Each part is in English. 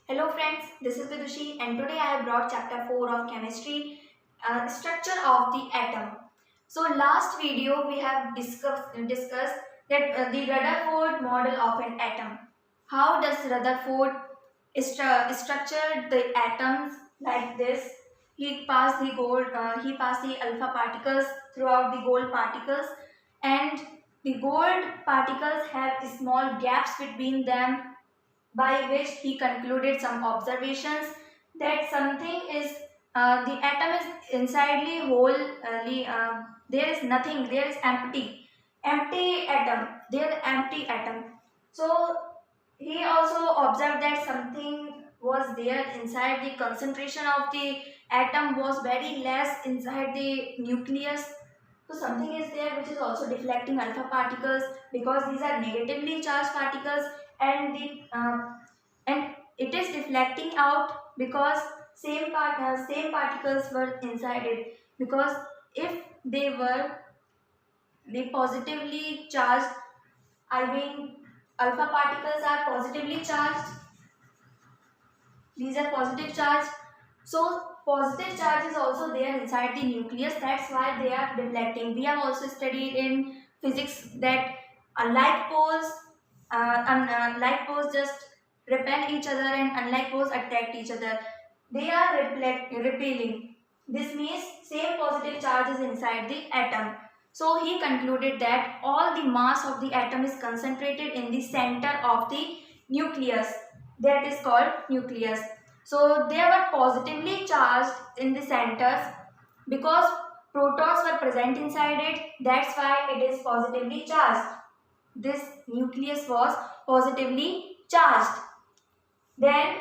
Hello friends, this is Vidushi and today I have brought chapter 4 of chemistry, structure of the atom. So last video we have discussed that the Rutherford model of an atom. How does Rutherford structure the atoms like this? He passed the alpha particles throughout the gold particles, and the gold particles have small gaps between them, by which he concluded some observations that something is the atom is insidely whole, there is nothing, there is empty atom, there is empty atom. So he also observed that something was there inside, the concentration of the atom was very less inside the nucleus. So something is there which is also deflecting alpha particles, because these are negatively charged particles, and and it is deflecting out because same particles were inside it. Because if they were they positively charged, I mean alpha particles are positively charged, these are positive charge, so positive charge is also there inside the nucleus, that's why they are deflecting. We have also studied in physics that like poles like poles just repel each other and unlike poles attract each other, they are repelling. This means same positive charge is inside the atom. So he concluded that all the mass of the atom is concentrated in the center of the nucleus, that is called nucleus. So they were positively charged in the centers because protons were present inside it, that's why it is positively charged. This nucleus was positively charged. Then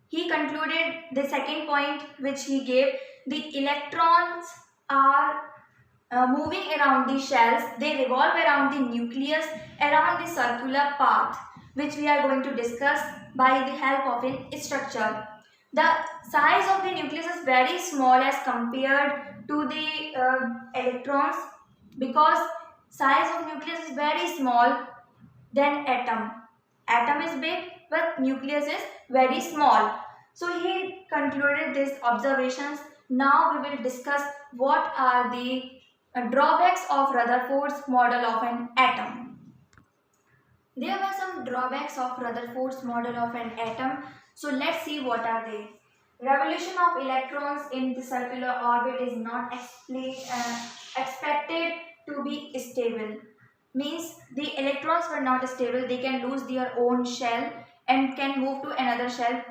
he concluded the second point which he gave, the electrons are moving around the shells, they revolve around the nucleus around the circular path, which we are going to discuss by the help of a structure. The size of the nucleus is very small as compared to the electrons, because size of nucleus is very small than atom. Atom is big but nucleus is very small. So he concluded these observations. Now we will discuss what are the drawbacks of Rutherford's model of an atom. There were some drawbacks of Rutherford's model of an atom. So let's see what are they. Revolution of electrons in the circular orbit is not expected to be stable. Means the electrons were not stable, they can lose their own shell and can move to another shell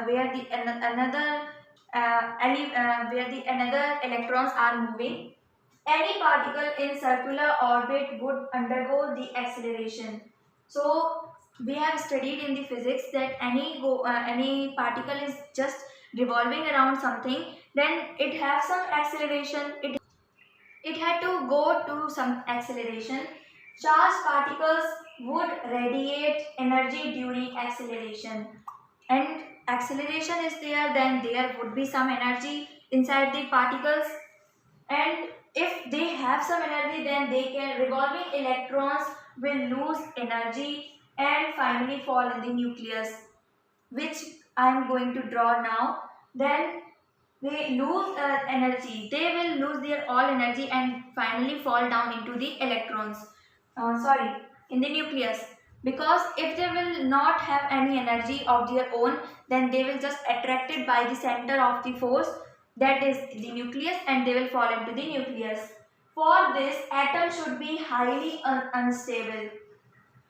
where the another electrons are moving. Any particle in circular orbit would undergo the acceleration. So we have studied in the physics that any particle is just revolving around something, then it has some acceleration. It had to go to some acceleration. Charged particles would radiate energy during acceleration, and acceleration is there, then there would be some energy inside the particles, and if they have some energy, then they can revolving electrons will lose energy and finally fall in the nucleus, which I am going to draw now. Then they lose energy, they will lose their all energy and finally fall down into the electrons, in the nucleus. Because if they will not have any energy of their own, then they will just attracted by the center of the force, that is the nucleus, and they will fall into the nucleus. For this, atom should be highly unstable.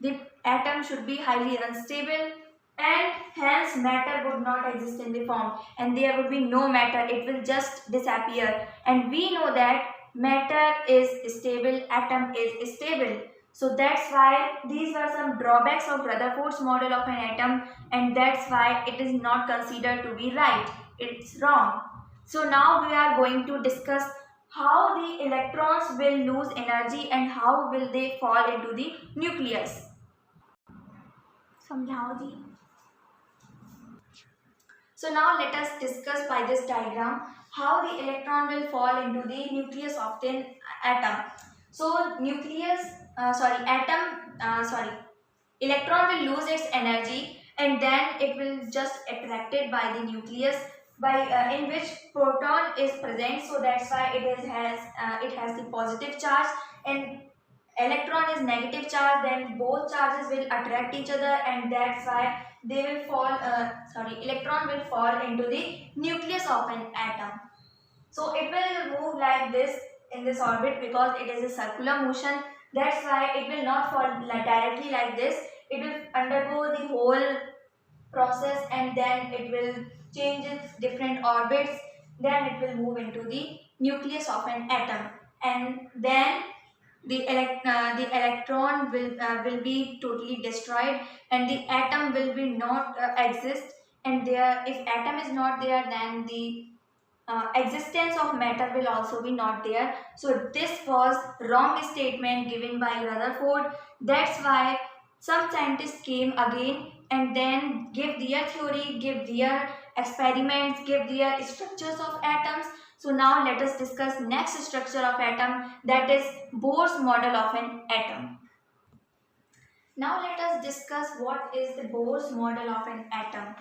The atom should be highly unstable, and hence matter would not exist in the form, and there would be no matter, it will just disappear. And we know that matter is stable, atom is stable. So that's why these were some drawbacks of Rutherford's model of an atom, and that's why it is not considered to be right, it's wrong. So now we are going to discuss how the electrons will lose energy and how will they fall into the nucleus. समझाओ जी. So now let us discuss by this diagram how the electron will fall into the nucleus of the atom. So electron will lose its energy and then it will just attracted by the nucleus by in which proton is present. So that's why it has the positive charge, and electron is negative charge. Then both charges will attract each other, and that's why they will fall. Electron will fall into the nucleus of an atom. So it will move like this in this orbit because it is a circular motion. That's why it will not fall directly like this. It will undergo the whole process, and then it will change its different orbits. Then it will move into the nucleus of an atom, and then the electron will be totally destroyed, and the atom will be not exist. And there, if atom is not there, then the existence of matter will also be not there. So this was wrong statement given by Rutherford. That's why some scientists came again and then give their theory, give their experiments, give their structures of atoms. So now let us discuss next structure of atom, that is Bohr's model of an atom. Now let us discuss what is the Bohr's model of an atom.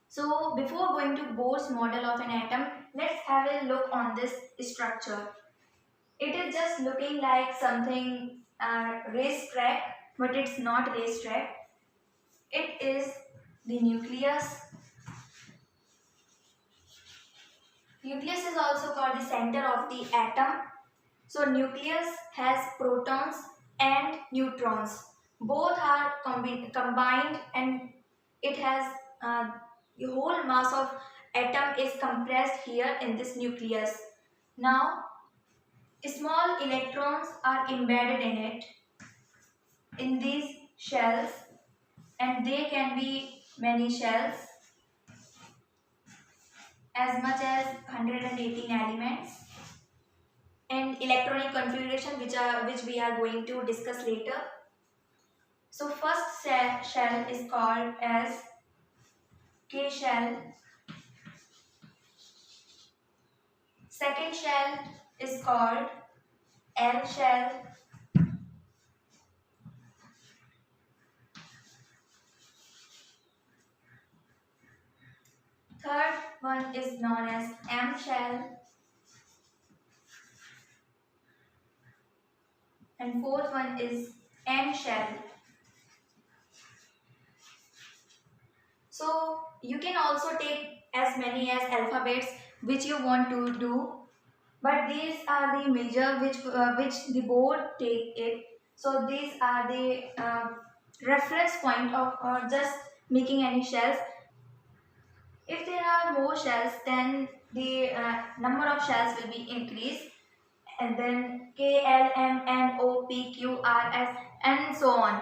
So before going to Bohr's model of an atom, let's have a look on this structure. It is just looking like something racetrack, but it's not racetrack. It is the nucleus. Nucleus is also called the center of the atom. So nucleus has protons and neutrons. Both are combined, and it has the whole mass of atom is compressed here in this nucleus. Now small electrons are embedded in it, in these shells, and they can be many shells, as much as 118 elements, and electronic configuration which we are going to discuss later. So first shell is called as K shell. Second shell is called L shell. Third one is known as M shell. And fourth one is N shell. So you can also take as many as alphabets which you want to do, but these are the major which the board take it. So these are the reference point of just making any shells. If there are more shells, then the number of shells will be increased, and then K, L, M, N, O, P, Q, R, S, and so on.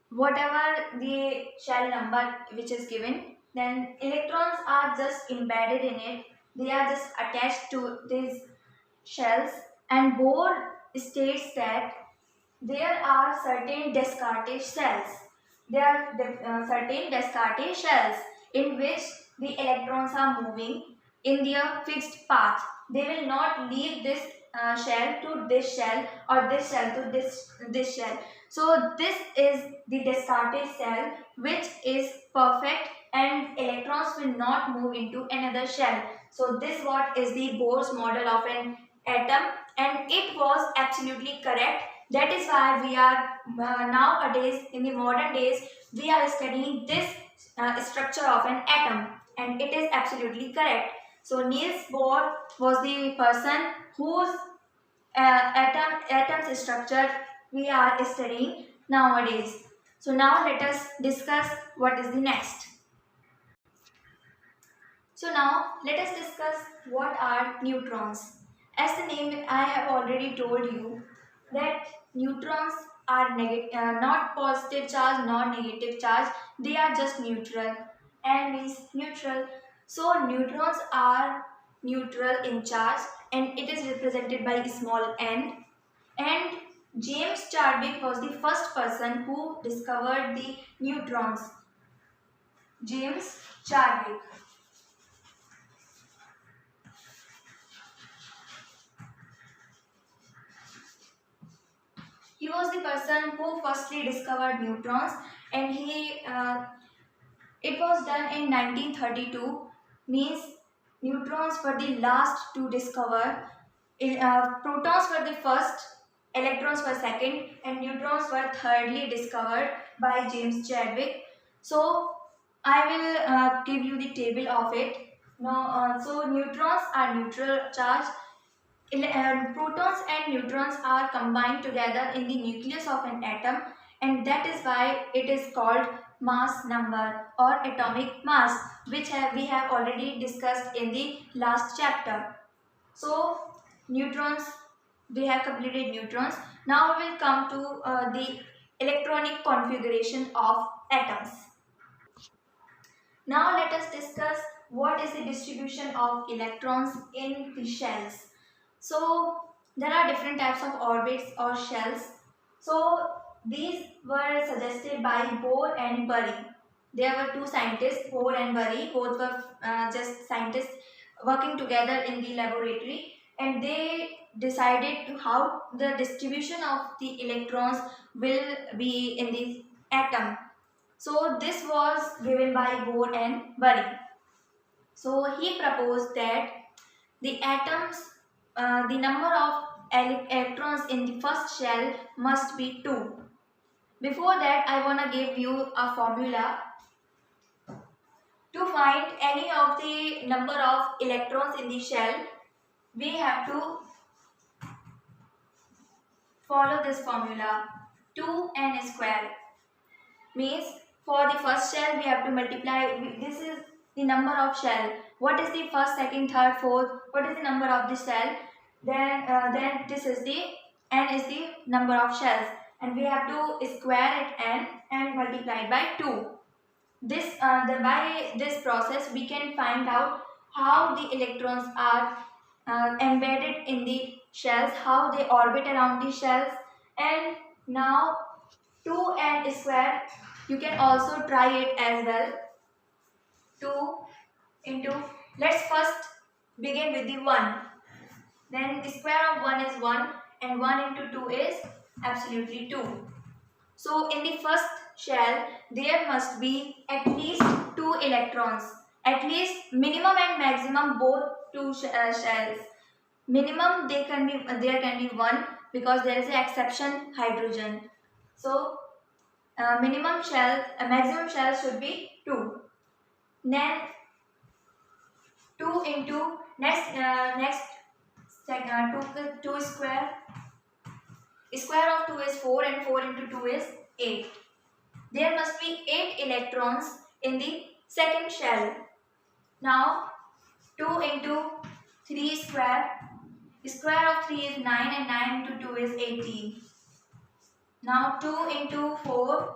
Whatever the shell number which is given, then electrons are just embedded in it. They are just attached to these shells, and Bohr states that there are certain Descartes shells. There are certain Descartes shells in which the electrons are moving in their fixed path. They will not leave this shell to this shell, or this shell to this shell. So this is the Descartes shell, which is perfect, and electrons will not move into another shell. So this what is the Bohr's model of an atom, and it was absolutely correct. That is why we are nowadays, in the modern days, we are studying this structure of an atom, and it is absolutely correct. So Niels Bohr was the person whose atom's structure we are studying nowadays. So now let us discuss what is the next. So now let us discuss what are neutrons. As the name I have already told you that neutrons are not positive charge nor negative charge. They are just neutral. N means neutral. So neutrons are neutral in charge, and it is represented by small n. And James Chadwick was the first person who discovered the neutrons. James Chadwick. He was the person who firstly discovered neutrons, and he It was done in 1932, means neutrons were the last to discover, protons were the first, electrons were second, and neutrons were thirdly discovered by James Chadwick. So I will give you the table of it. Now, so neutrons are neutral charge. Protons and neutrons are combined together in the nucleus of an atom, and that is why it is called mass number or atomic mass, which we have already discussed in the last chapter. So neutrons, we have completed neutrons. Now we will come to the electronic configuration of atoms. Now let us discuss what is the distribution of electrons in the shells. So there are different types of orbits or shells. So these were suggested by Bohr and Bury. There were two scientists, Bohr and Bury. Both were just scientists working together in the laboratory, and they decided to how the distribution of the electrons will be in the atom. So this was given by Bohr and Bury. So he proposed that the atoms, the number of electrons in the first shell must be 2. Before that, I want to give you a formula. To find any of the number of electrons in the shell, we have to follow this formula. 2n square means for the first shell we have to multiply, this is the number of shell. What is the first, second, third, fourth? What is the number of the shell? Then this is the n is the number of shells, and we have to square it n and multiply by 2. This by this process we can find out how the electrons are embedded in the shells, how they orbit around the shells. And now 2n square, you can also try it as well. 2 into, let's first begin with the 1. Then the square of 1 is 1, and 1 into 2 is absolutely 2. So in the first shell, there must be at least 2 electrons. At least minimum and maximum both 2 shells. Minimum there can be 1 because there is an exception, hydrogen. So maximum shell should be 2. Then 2 into next 2 square. Square of 2 is 4, and 4 into 2 is 8. There must be 8 electrons in the second shell. Now 2 into 3 square. Square of 3 is 9, and 9 into 2 is 18. Now 2 into 4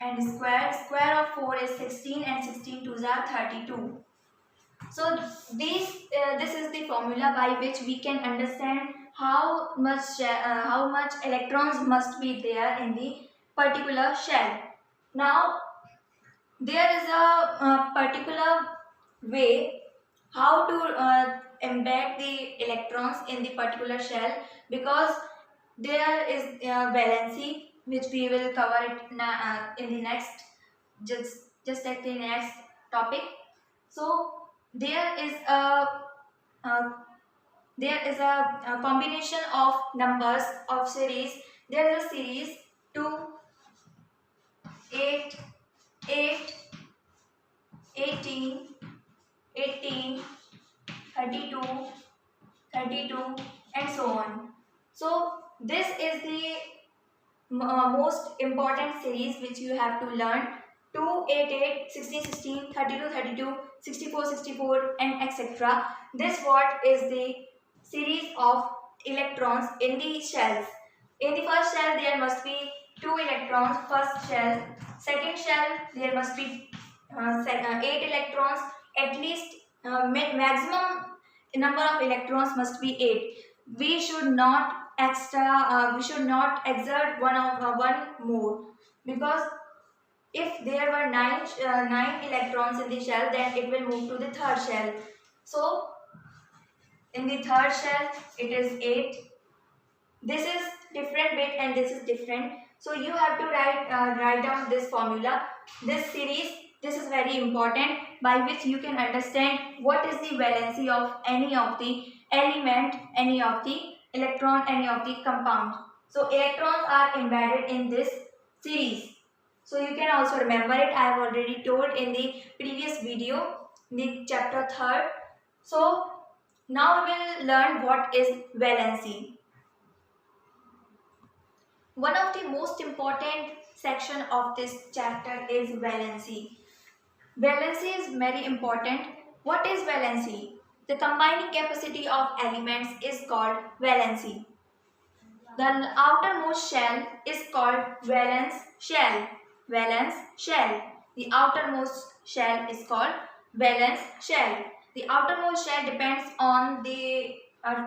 and square of 4 is 16, and 16 2s are 32. So this is the formula by which we can understand how much electrons must be there in the particular shell. Now there is a particular way how to embed the electrons in the particular shell, because there is valency, which we will cover it in the next, just at the next topic. So there is a combination of numbers of series. There is a series 2, 8, 8, 18, 18, 32, 32, and so on. So this is the most important series which you have to learn. 2, 8, 8, 16, 16, 32, 32, 64, 64, and etc. This what is the series of electrons in the shells. In the first shell there must be 2 electrons, first shell. Second shell there must be 8 electrons. At least maximum number of electrons must be 8. We should not exert one more, because if there were 9 electrons in the shell, then it will move to the third shell. So in the third shell it is 8. This is different bit and this is different. So you have to write down this formula. this series, this is very important, by which you can understand what is the valency of any of the element, any of the electron, any of the compound. So electrons are embedded in this series. So you can also remember it. I have already told in the previous video, in the chapter 3rd. So now we will learn what is valency. One of the most important section of this chapter is valency. Valency is very important. What is valency? The combining capacity of elements is called valency. The outermost shell is called valence shell. Valence shell. The outermost shell is called valence shell. The outermost shell depends on the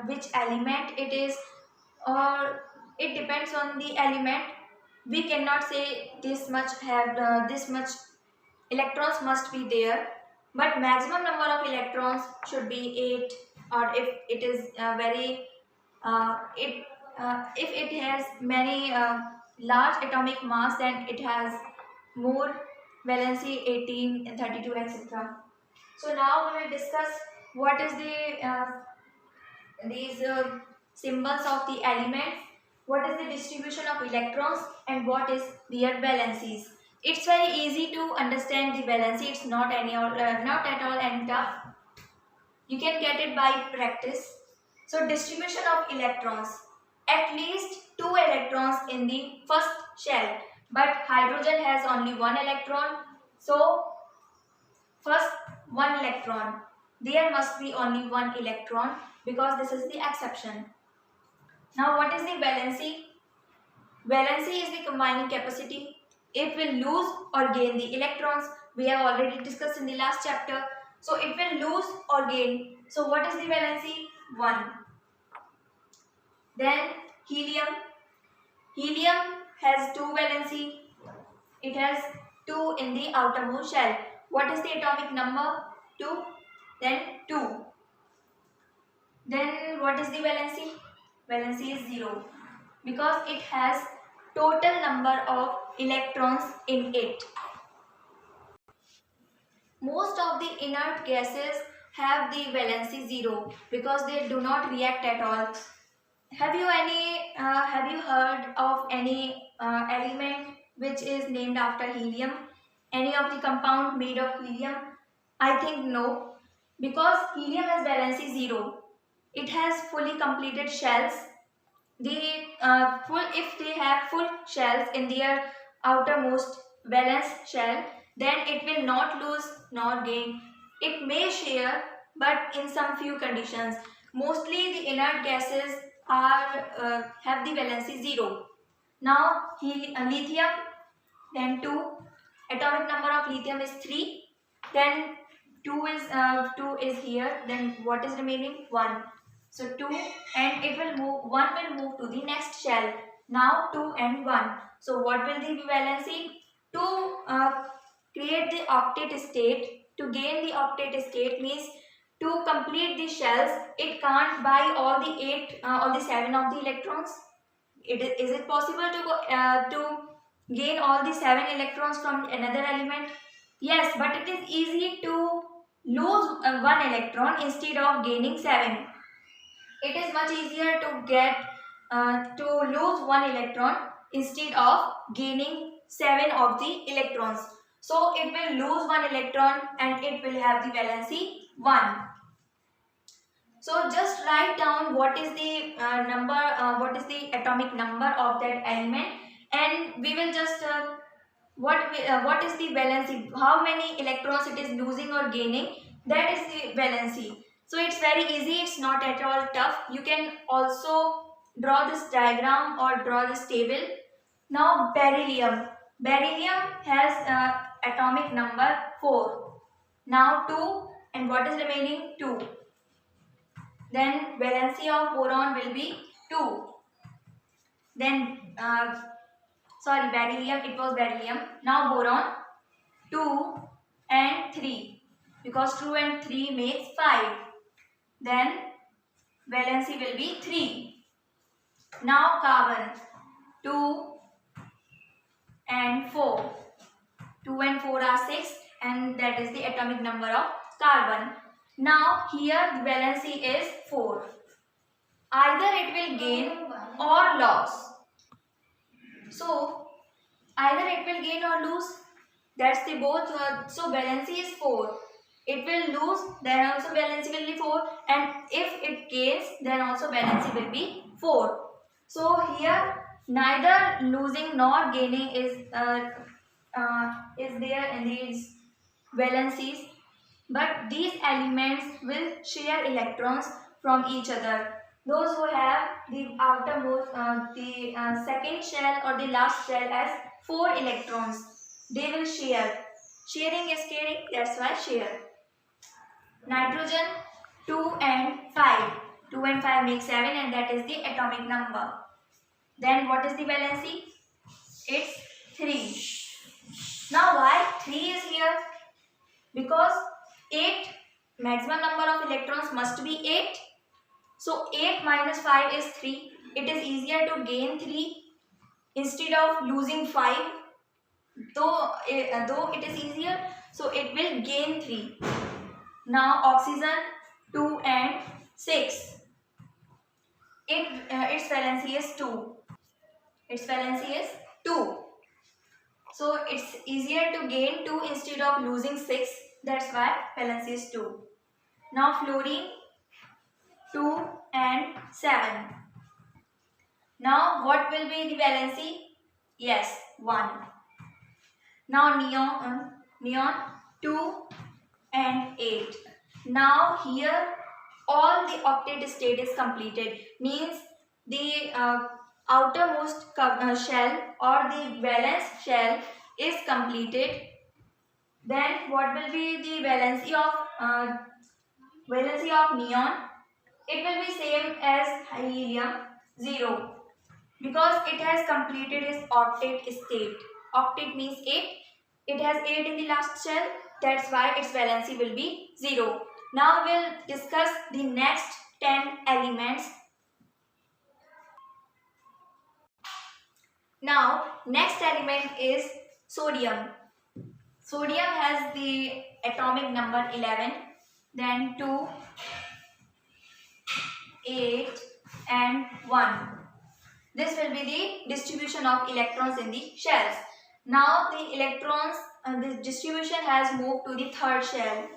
which element it is, or it depends on the element. We cannot say this much have this much electrons must be there, but maximum number of electrons should be 8, or if it is very it if it has many large atomic mass, then it has more valency, 18, 32, etc. So now we will discuss what is the these symbols of the elements, what is the distribution of electrons, and what is their valencies. It's very easy to understand the valency. It's not not at all any tough. You can get it by practice. So distribution of electrons. At least 2 electrons in the first shell, but hydrogen has only 1 electron. So first 1 electron. There must be only 1 electron because this is the exception. Now what is the valency? Valency is the combining capacity. It will lose or gain the electrons. We have already discussed in the last chapter. So it will lose or gain. So what is the valency? 1. Then helium. Helium has 2 valency. It has 2 in the outermost shell. What is the atomic number? 2. Then 2. Then what is the valency? Valency is 0 because it has total number of electrons in it. Most of the inert gases have the valency 0 because they do not react at all. Have you heard of any element which is named after helium? Any of the compound made of helium? I think no, because helium has valency 0. It has fully completed shells. If they have full shells in their outermost valence shell, then it will not lose nor gain. It may share, but in some few conditions. Mostly the inert gases are have the valency 0. Now lithium, then 2. Atomic number of lithium is 3. Then 2 is here. Then what is remaining? 1. So 2, and it will move. 1 will move to the next shell. Now 2 and 1. So what will the valency? To create the octet state, to gain the octet state means to complete the shells, it can't buy all the 7 of the electrons. Is it possible to gain all the 7 electrons from another element? Yes, but it is easy to lose 1 electron instead of gaining 7. It is much easier to get to lose 1 electron instead of gaining 7 of the electrons. So it will lose 1 electron and it will have the valency 1. So just write down what is the what is the atomic number of that element, and we will just what is the valency, how many electrons it is losing or gaining, that is the valency. So it's very easy, it's not at all tough. You can also draw this diagram or draw this table. Now beryllium. Beryllium has atomic number 4. Now 2, and what is remaining? 2. Then valency of boron will be 2. Then beryllium, it was beryllium. Now boron 2 and 3, because 2 and 3 makes 5. Then valency will be 3. Now carbon 2 and 4. 2 and 4 are 6, and that is the atomic number of carbon. Now here the valency is 4. Either it will gain or loss. So either it will gain or lose. That's the both. So valency is 4. It will lose, then also valency will be 4, and if it gains, then also valency will be 4. So here neither losing nor gaining is there in these valencies, but these elements will share electrons from each other. Those who have the outermost, second shell or the last shell has 4 electrons, they will share. Sharing is caring, that's why share. Nitrogen 2 and 5. 2 and 5 make 7, and that is the atomic number. Then what is the valency? It's 3. Now why 3 is here? Because 8, maximum number of electrons must be 8. So 8 minus 5 is 3. It is easier to gain 3 instead of losing 5. Though it is easier, so it will gain 3. Now oxygen 2 and 6. Its valency is 2. Its valency is 2. So it's easier to gain 2 instead of losing 6. That's why valency is 2. Now fluorine 2 and 7. Now what will be the valency? Yes, 1. Now neon 2 and 8. Now here all the octet state is completed. Means the outermost shell or the valence shell is completed. Then what will be the valency of neon? It will be same as helium, 0, because it has completed its octet state. Octet means 8. It has 8 in the last shell. That's why its valency will be 0. Now we'll discuss the next 10 elements. Now next element is sodium. Sodium has the atomic number 11, then 2, 8 and 1. This will be the distribution of electrons in the shells. Now the electrons, the distribution has moved to the third shell.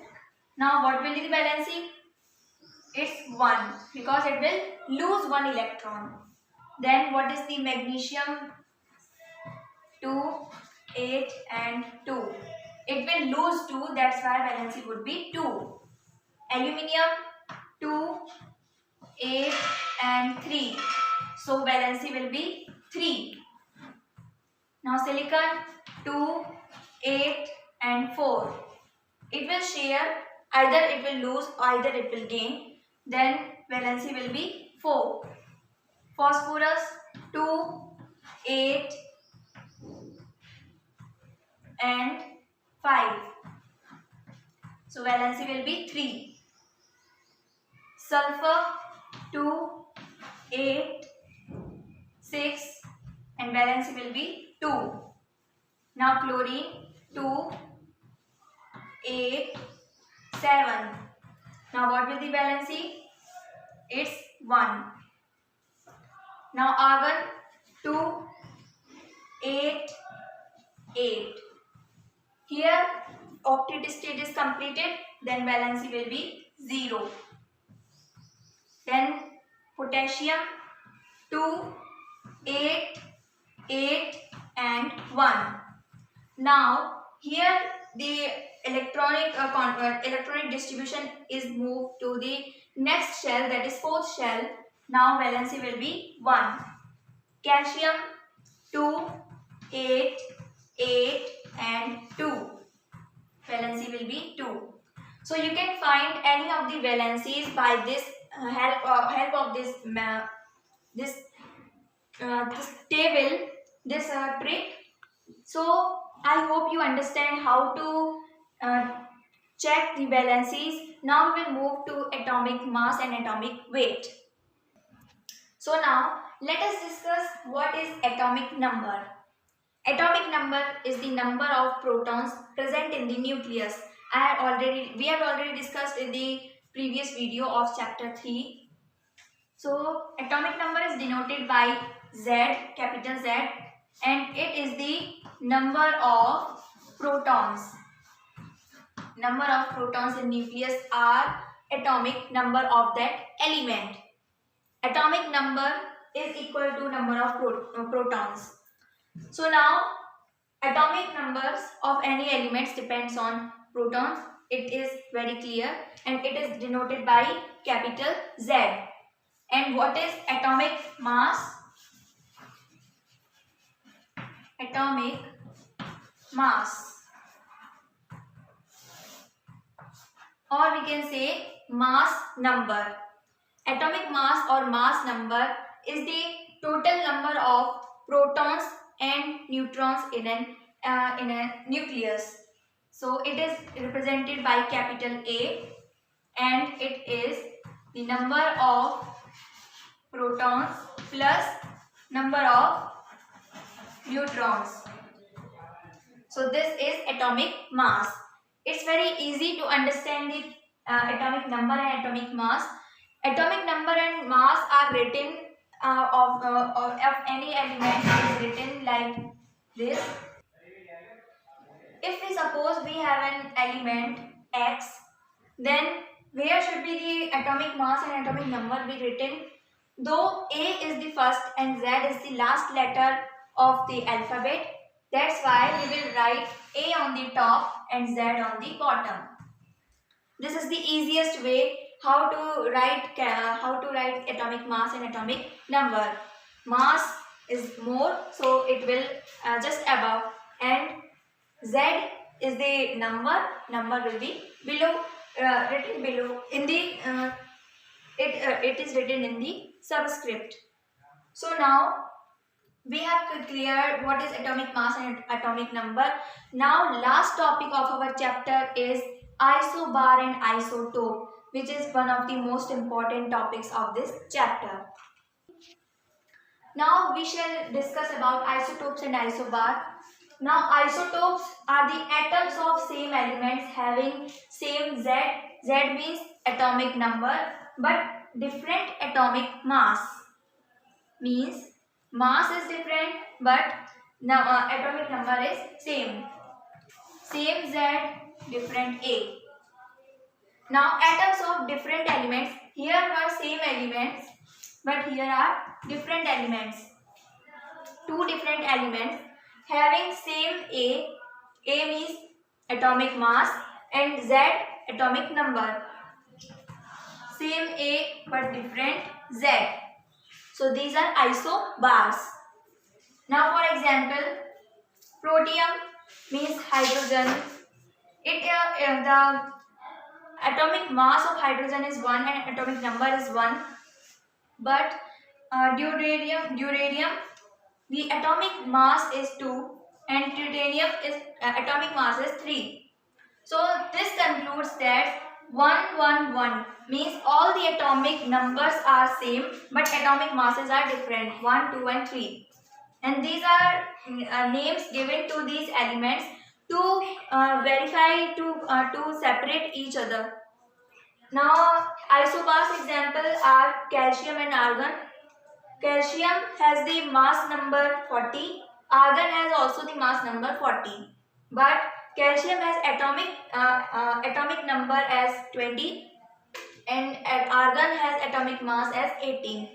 Now what will be the valency? It's 1, because it will lose 1 electron. Then what is the magnesium? 2, 8 and 2. It will lose 2, that's why valency would be 2. Aluminium 2, 8 and 3. So valency will be 3. Now silicon 2, 8 and 4. It will share, either it will lose, either it will gain. Then valency will be 4. Phosphorus 2, 8 and 5. So valency will be 3. Sulfur 2, 8, 6 and valency will be 2. Now chlorine 2, 8, 7. Now what will the valency? It's 1. Now argon 2, 8, 8. Here octet state is completed, then valency will be 0. Then potassium 2, 8, 8 and 1. Now here the electronic distribution is moved to the next shell, that is fourth shell. Now valency will be 1. Calcium 2, 8, 8 and 2. Valency will be 2. So you can find any of the valencies by this help of this table, this trick. So I hope you understand how to check the valencies. Now we will move to atomic mass and atomic weight. So now let us discuss what is atomic number. Atomic number is the number of protons present in the nucleus. We have already discussed in the previous video of chapter 3. So atomic number is denoted by Z, capital Z, and it is the number of protons. Number of protons in nucleus are atomic number of that element. Atomic number is equal to number of protons. So now atomic numbers of any elements depends on protons. It is very clear, and it is denoted by capital Z. And what is atomic mass? Atomic mass, or we can say mass number. Atomic mass or mass number is the total number of protons and neutrons in a nucleus. So it is represented by capital A, and it is the number of protons plus number of neutrons. So this is atomic mass. It's very easy to understand the atomic number and atomic mass. Atomic number and mass are written of any element is written like this. If we suppose we have an element X, then where should be the atomic mass and atomic number be written? Though A is the first and Z is the last letter of the alphabet, that's why we will write A on the top and Z on the bottom. This is the easiest way how to write atomic mass and atomic number. Mass is more, so it will just above, and Z is the number will be below, written below in the it is written in the subscript. So now we have cleared what is atomic mass and atomic number. Now last topic of our chapter is isobar and isotope, which is one of the most important topics of this chapter. Now we shall discuss about isotopes and isobar. Now isotopes are the atoms of same elements having same Z. Z means atomic number but different atomic mass. Means mass is different but atomic number is same. Same Z, different A. Now atoms of different elements. Here are same elements but here are different elements. Two different elements having same A. A means atomic mass and Z atomic number. Same A but different Z. So these are isobars. Now for example, protium means hydrogen. The atomic mass of hydrogen is 1 and atomic number is 1. But deuterium, the atomic mass is 2 and tritium is atomic mass is 3. So this concludes that 111 means all the atomic numbers are same but atomic masses are different, 1, 2 and 3. And these are names given to these elements to verify, to separate each other. Now isobars examples are calcium and argon. Calcium has the mass number 40. Argon has also the mass number 40. But calcium has atomic number as 20 and argon has atomic mass as 18.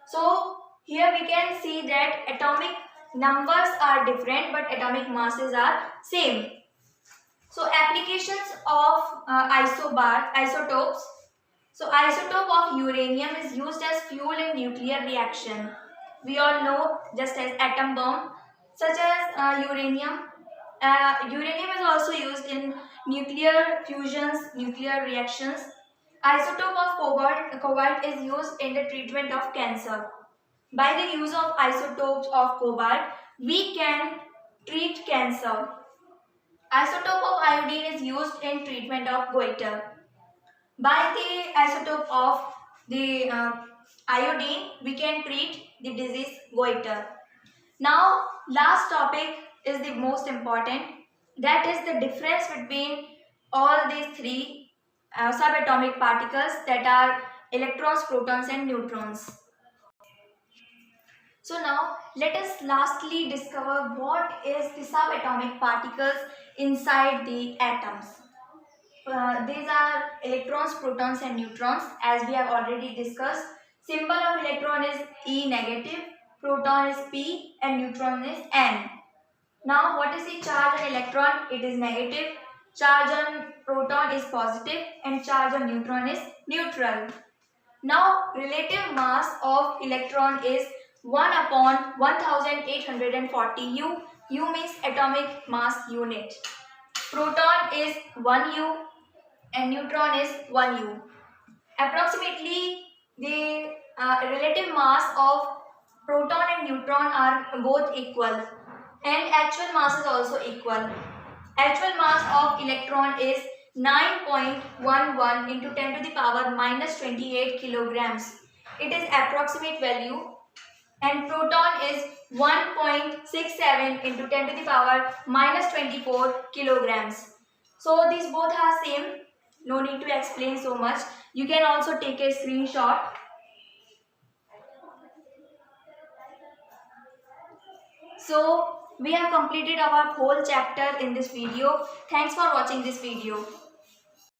So here we can see that atomic numbers are different but atomic masses are same. So applications of isotopes. So isotope of uranium is used as fuel in nuclear reaction. We all know, just as atom bomb, such as uranium. Uranium is also used in nuclear fusions, nuclear reactions. Isotope of cobalt is used in the treatment of cancer. By the use of isotopes of cobalt, we can treat cancer. Isotope of iodine is used in treatment of goiter. By the isotope of the iodine, we can treat the disease goiter. Now, last topic is the most important. That is the difference between all these three subatomic particles, that are electrons, protons and neutrons. So now let us lastly discover what is the subatomic particles inside the atoms. These are electrons, protons and neutrons, as we have already discussed. Symbol of electron is E negative, proton is P and neutron is N. Now what is the charge on electron? It is negative. Charge on proton is positive and charge on neutron is neutral. Now relative mass of electron is 1 upon 1840 U. U means atomic mass unit. Proton is 1 U and neutron is 1 U. Approximately the relative mass of proton and neutron are both equal, and actual mass is also equal. Actual mass of electron is 9.11 into 10 to the power minus 28 kilograms. It is approximate value. And proton is 1.67 into 10 to the power minus 24 kilograms. So these both are same. No need to explain so much. You can also take a screenshot. So we have completed our whole chapter in this video. Thanks for watching this video.